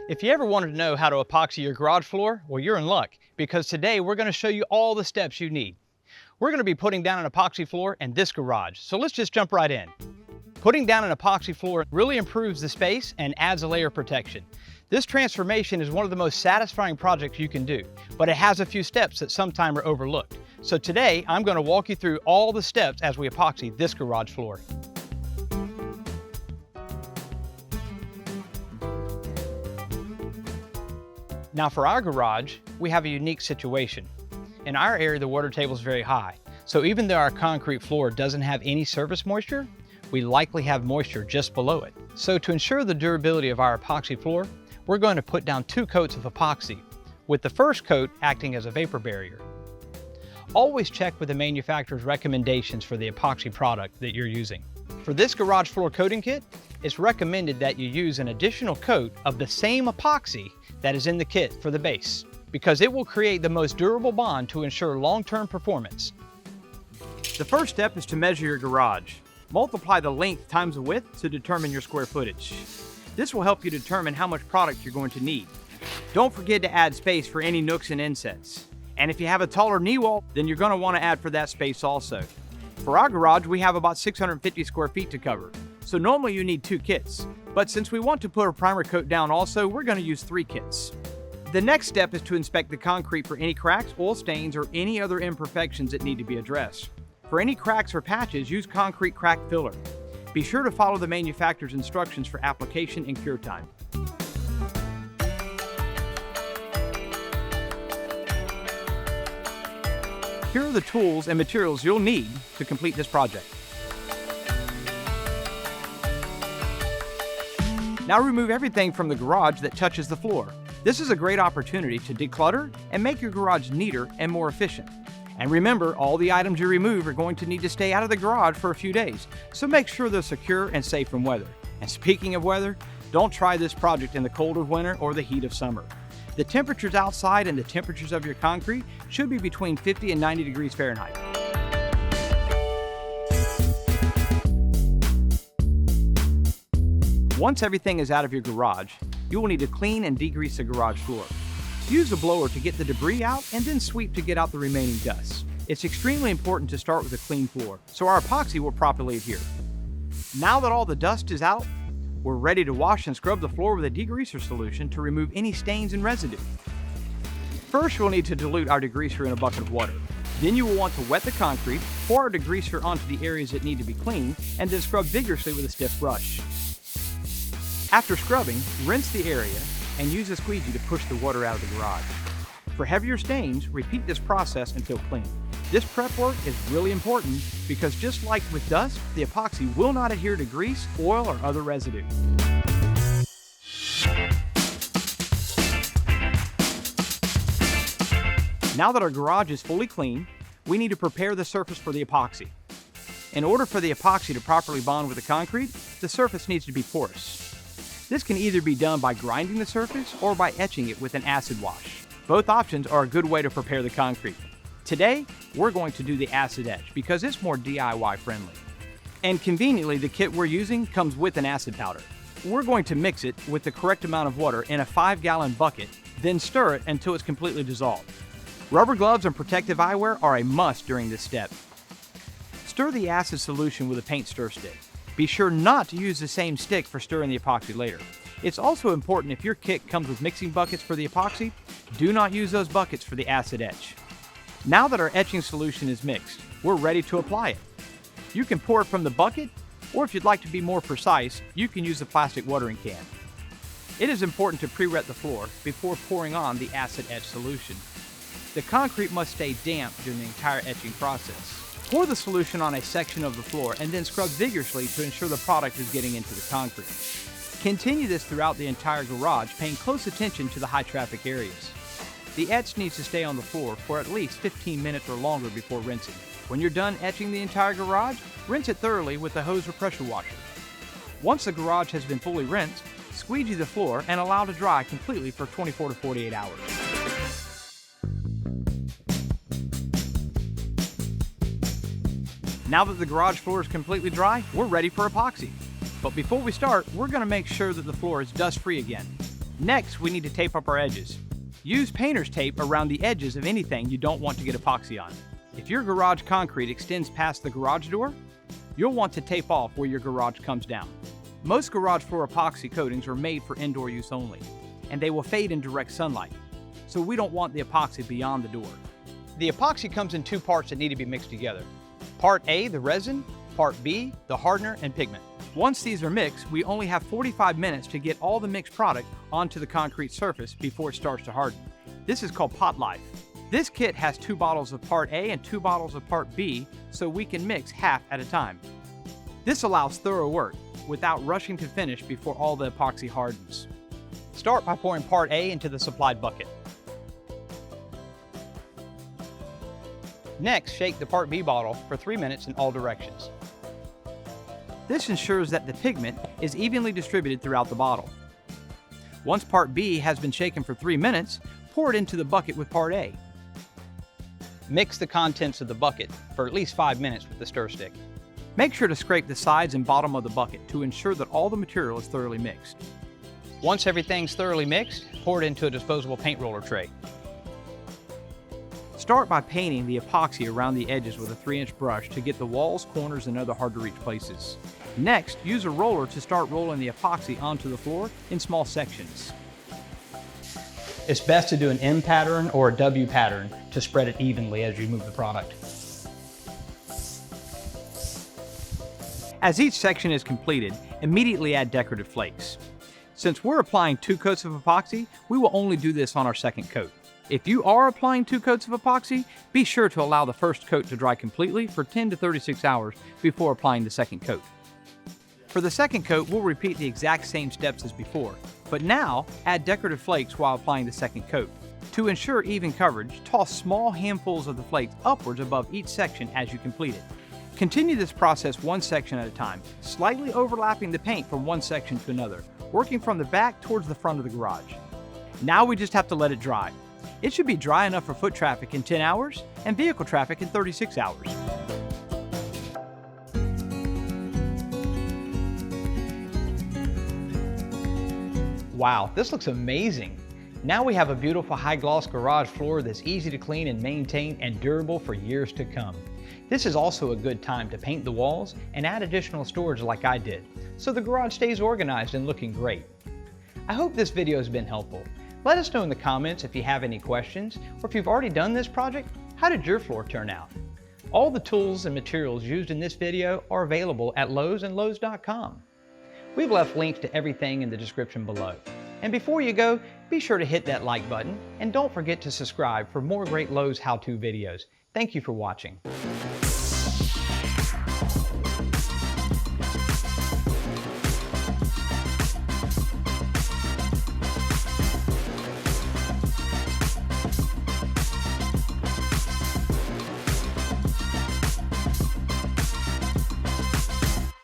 If you ever wanted to know how to epoxy your garage floor, well, you're in luck, because today we're going to show you all the steps you need. We're going to be putting down an epoxy floor in this garage, so let's just jump right in. Putting down an epoxy floor really improves the space and adds a layer of protection. This transformation is one of the most satisfying projects you can do, but it has a few steps that sometimes are overlooked. So today, I'm going to walk you through all the steps as we epoxy this garage floor. Now for our garage, we have a unique situation. In our area, the water table is very high. So even though our concrete floor doesn't have any surface moisture, we likely have moisture just below it. So to ensure the durability of our epoxy floor, we're going to put down 2 coats of epoxy, with the first coat acting as a vapor barrier. Always check with the manufacturer's recommendations for the epoxy product that you're using. For this garage floor coating kit, it's recommended that you use an additional coat of the same epoxy that is in the kit for the base, because it will create the most durable bond to ensure long-term performance. The first step is to measure your garage. Multiply the length times the width to determine your square footage. This will help you determine how much product you're going to need. Don't forget to add space for any nooks and insets. And if you have a taller knee wall, then you're going to want to add for that space also. For our garage, we have about 650 square feet to cover, so normally you need 2 kits. But since we want to put a primer coat down also, we're going to use 3 kits. The next step is to inspect the concrete for any cracks, oil stains, or any other imperfections that need to be addressed. For any cracks or patches, use concrete crack filler. Be sure to follow the manufacturer's instructions for application and cure time. Here are the tools and materials you'll need to complete this project. Now remove everything from the garage that touches the floor. This is a great opportunity to declutter and make your garage neater and more efficient. And remember, all the items you remove are going to need to stay out of the garage for a few days, so make sure they're secure and safe from weather. And speaking of weather, don't try this project in the cold of winter or the heat of summer. The temperatures outside and the temperatures of your concrete should be between 50 and 90 degrees Fahrenheit. Once everything is out of your garage, you will need to clean and degrease the garage floor. Use a blower to get the debris out and then sweep to get out the remaining dust. It's extremely important to start with a clean floor, so our epoxy will properly adhere. Now that all the dust is out, we're ready to wash and scrub the floor with a degreaser solution to remove any stains and residue. First, you'll need to dilute our degreaser in a bucket of water. Then you will want to wet the concrete, pour our degreaser onto the areas that need to be cleaned, and then scrub vigorously with a stiff brush. After scrubbing, rinse the area and use a squeegee to push the water out of the garage. For heavier stains, repeat this process until clean. This prep work is really important because just like with dust, the epoxy will not adhere to grease, oil, or other residue. Now that our garage is fully clean, we need to prepare the surface for the epoxy. In order for the epoxy to properly bond with the concrete, the surface needs to be porous. This can either be done by grinding the surface or by etching it with an acid wash. Both options are a good way to prepare the concrete. Today, we're going to do the acid etch because it's more DIY friendly. And conveniently, the kit we're using comes with an acid powder. We're going to mix it with the correct amount of water in a 5-gallon bucket, then stir it until it's completely dissolved. Rubber gloves and protective eyewear are a must during this step. Stir the acid solution with a paint stir stick. Be sure not to use the same stick for stirring the epoxy later. It's also important if your kit comes with mixing buckets for the epoxy, do not use those buckets for the acid etch. Now that our etching solution is mixed, we're ready to apply it. You can pour it from the bucket, or if you'd like to be more precise, you can use a plastic watering can. It is important to pre-wet the floor before pouring on the acid etch solution. The concrete must stay damp during the entire etching process. Pour the solution on a section of the floor and then scrub vigorously to ensure the product is getting into the concrete. Continue this throughout the entire garage, paying close attention to the high traffic areas. The etch needs to stay on the floor for at least 15 minutes or longer before rinsing. When you're done etching the entire garage, rinse it thoroughly with a hose or pressure washer. Once the garage has been fully rinsed, squeegee the floor and allow to dry completely for 24 to 48 hours. Now that the garage floor is completely dry, we're ready for epoxy. But before we start, we're going to make sure that the floor is dust-free again. Next, we need to tape up our edges. Use painter's tape around the edges of anything you don't want to get epoxy on. If your garage concrete extends past the garage door, you'll want to tape off where your garage comes down. Most garage floor epoxy coatings are made for indoor use only, and they will fade in direct sunlight, so we don't want the epoxy beyond the door. The epoxy comes in two parts that need to be mixed together. Part A, the resin, Part B, the hardener and pigment. Once these are mixed, we only have 45 minutes to get all the mixed product onto the concrete surface before it starts to harden. This is called pot life. This kit has 2 bottles of Part A and 2 bottles of Part B, so we can mix half at a time. This allows thorough work without rushing to finish before all the epoxy hardens. Start by pouring Part A into the supplied bucket. Next, shake the Part B bottle for 3 minutes in all directions. This ensures that the pigment is evenly distributed throughout the bottle. Once Part B has been shaken for 3 minutes, pour it into the bucket with Part A. Mix the contents of the bucket for at least 5 minutes with the stir stick. Make sure to scrape the sides and bottom of the bucket to ensure that all the material is thoroughly mixed. Once everything's thoroughly mixed, pour it into a disposable paint roller tray. Start by painting the epoxy around the edges with a 3-inch brush to get the walls, corners, and other hard-to-reach places. Next, use a roller to start rolling the epoxy onto the floor in small sections. It's best to do an M pattern or a W pattern to spread it evenly as you move the product. As each section is completed, immediately add decorative flakes. Since we're applying 2 coats of epoxy, we will only do this on our second coat. If you are applying 2 coats of epoxy, be sure to allow the first coat to dry completely for 10 to 36 hours before applying the second coat. For the second coat, we'll repeat the exact same steps as before, but now add decorative flakes while applying the second coat. To ensure even coverage, toss small handfuls of the flakes upwards above each section as you complete it. Continue this process one section at a time, slightly overlapping the paint from one section to another, working from the back towards the front of the garage. Now we just have to let it dry. It should be dry enough for foot traffic in 10 hours and vehicle traffic in 36 hours. Wow, this looks amazing. Now we have a beautiful high-gloss garage floor that's easy to clean and maintain and durable for years to come. This is also a good time to paint the walls and add additional storage like I did, so the garage stays organized and looking great. I hope this video has been helpful. Let us know in the comments if you have any questions, or if you've already done this project, how did your floor turn out? All the tools and materials used in this video are available at Lowe's and Lowes.com. We've left links to everything in the description below. And before you go, be sure to hit that like button, and don't forget to subscribe for more great Lowe's how-to videos. Thank you for watching.